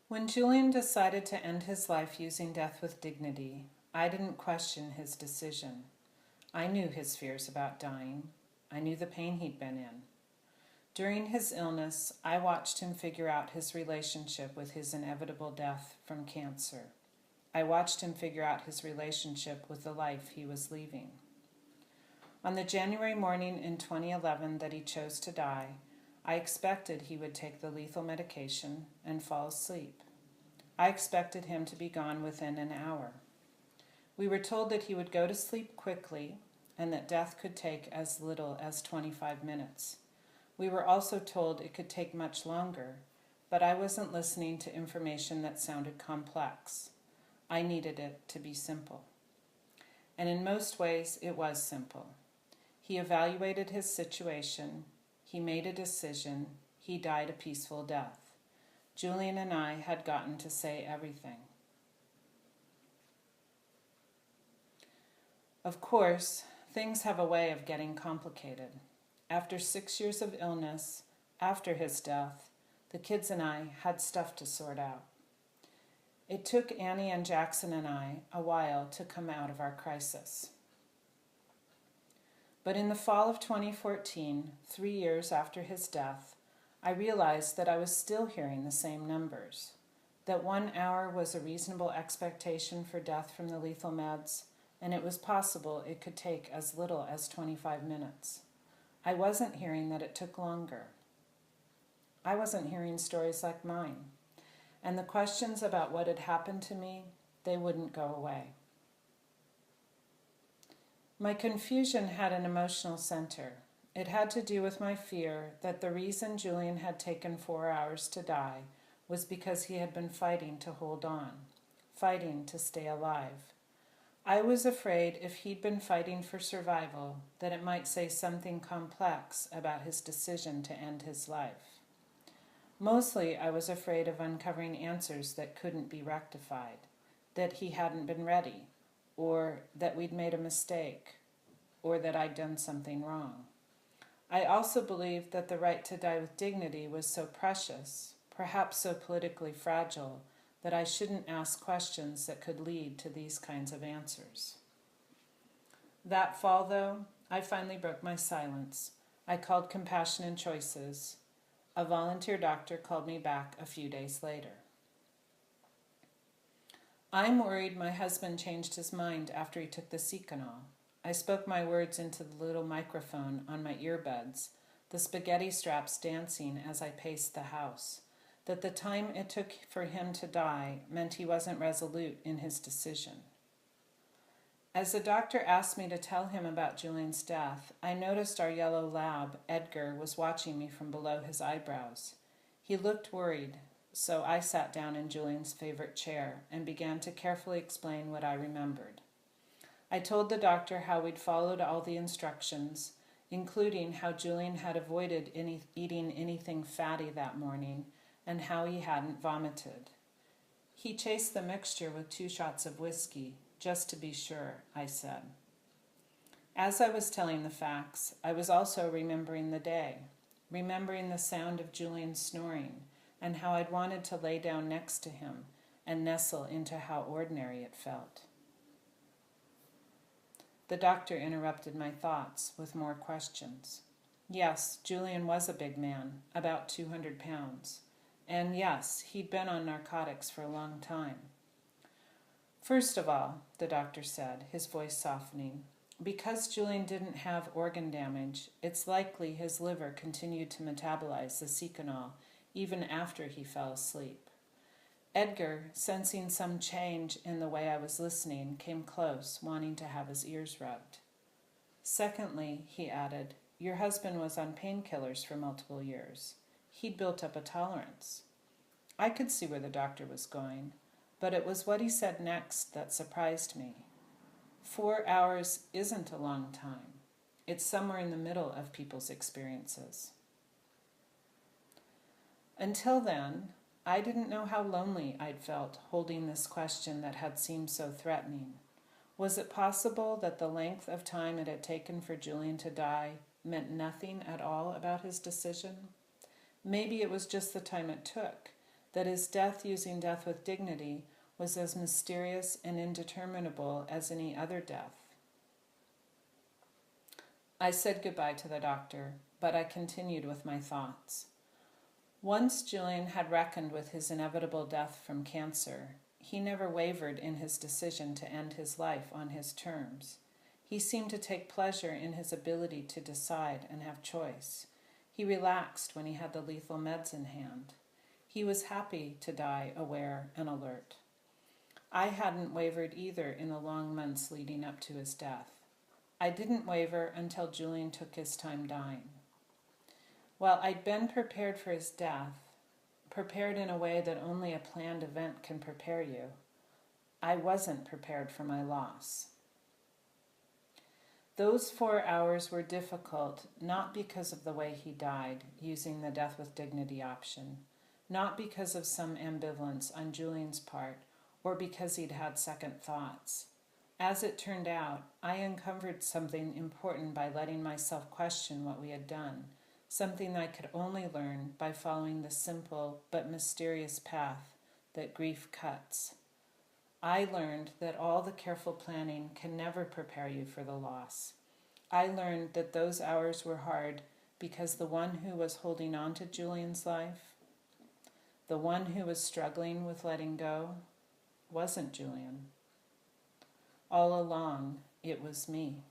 When Julian decided to end his life using death with dignity, I didn't question his decision. I knew his fears about dying. I knew the pain he'd been in. During his illness, I watched him figure out his relationship with his inevitable death from cancer. I watched him figure out his relationship with the life he was leaving. On the January morning in 2011 that he chose to die, I expected he would take the lethal medication and fall asleep. I expected him to be gone within an hour. We were told that he would go to sleep quickly and that death could take as little as 25 minutes. We were also told it could take much longer, but I wasn't listening to information that sounded complex. I needed it to be simple. And in most ways, it was simple. He evaluated his situation, he made a decision, he died a peaceful death. Julian and I had gotten to say everything. Of course, things have a way of getting complicated. After 6 years of illness, after his death, the kids and I had stuff to sort out. It took Annie and Jackson and I a while to come out of our crisis. But in the fall of 2014, 3 years after his death, I realized that I was still hearing the same numbers, that 1 hour was a reasonable expectation for death from the lethal meds, and it was possible it could take as little as 25 minutes. I wasn't hearing that it took longer. I wasn't hearing stories like mine, and the questions about what had happened to me, they wouldn't go away. My confusion had an emotional center. It had to do with my fear that the reason Julian had taken 4 hours to die was because he had been fighting to hold on, fighting to stay alive. I was afraid if he'd been fighting for survival, that it might say something complex about his decision to end his life. Mostly, I was afraid of uncovering answers that couldn't be rectified, that he hadn't been ready, or that we'd made a mistake, or that I'd done something wrong. I also believed that the right to die with dignity was so precious, perhaps so politically fragile, that I shouldn't ask questions that could lead to these kinds of answers. That fall, though, I finally broke my silence. I called Compassion and Choices. A volunteer doctor called me back a few days later. I'm worried my husband changed his mind after he took the Seconal. I spoke my words into the little microphone on my earbuds, the spaghetti straps dancing as I paced the house, that the time it took for him to die meant he wasn't resolute in his decision. As the doctor asked me to tell him about Julian's death, I noticed our yellow lab, Edgar, was watching me from below his eyebrows. He looked worried, so I sat down in Julian's favorite chair and began to carefully explain what I remembered. I told the doctor how we'd followed all the instructions, including how Julian had avoided eating anything fatty that morning and how he hadn't vomited. He chased the mixture with 2 shots of whiskey, just to be sure, I said. As I was telling the facts, I was also remembering the day, remembering the sound of Julian snoring, and how I'd wanted to lay down next to him and nestle into how ordinary it felt. The doctor interrupted my thoughts with more questions. Yes, Julian was a big man, about 200 pounds. And yes, he'd been on narcotics for a long time. First of all, the doctor said, his voice softening, because Julian didn't have organ damage, it's likely his liver continued to metabolize the Seconal even after he fell asleep. Edgar, sensing some change in the way I was listening, came close, wanting to have his ears rubbed. Secondly, he added, your husband was on painkillers for multiple years. He'd built up a tolerance. I could see where the doctor was going, but it was what he said next that surprised me. 4 hours isn't a long time. It's somewhere in the middle of people's experiences. Until then, I didn't know how lonely I'd felt holding this question that had seemed so threatening. Was it possible that the length of time it had taken for Julian to die meant nothing at all about his decision? Maybe it was just the time it took, that his death using death with dignity was as mysterious and indeterminable as any other death. I said goodbye to the doctor, but I continued with my thoughts. Once Julian had reckoned with his inevitable death from cancer, he never wavered in his decision to end his life on his terms. He seemed to take pleasure in his ability to decide and have choice. He relaxed when he had the lethal meds in hand. He was happy to die aware and alert. I hadn't wavered either in the long months leading up to his death. I didn't waver until Julian took his time dying. While I'd been prepared for his death, prepared in a way that only a planned event can prepare you, I wasn't prepared for my loss. Those 4 hours were difficult, not because of the way he died, using the death with dignity option, not because of some ambivalence on Julian's part, or because he'd had second thoughts. As it turned out, I uncovered something important by letting myself question what we had done, something I could only learn by following the simple but mysterious path that grief cuts. I learned that all the careful planning can never prepare you for the loss. I learned that those hours were hard because the one who was holding on to Julian's life, the one who was struggling with letting go, wasn't Julian. All along, it was me.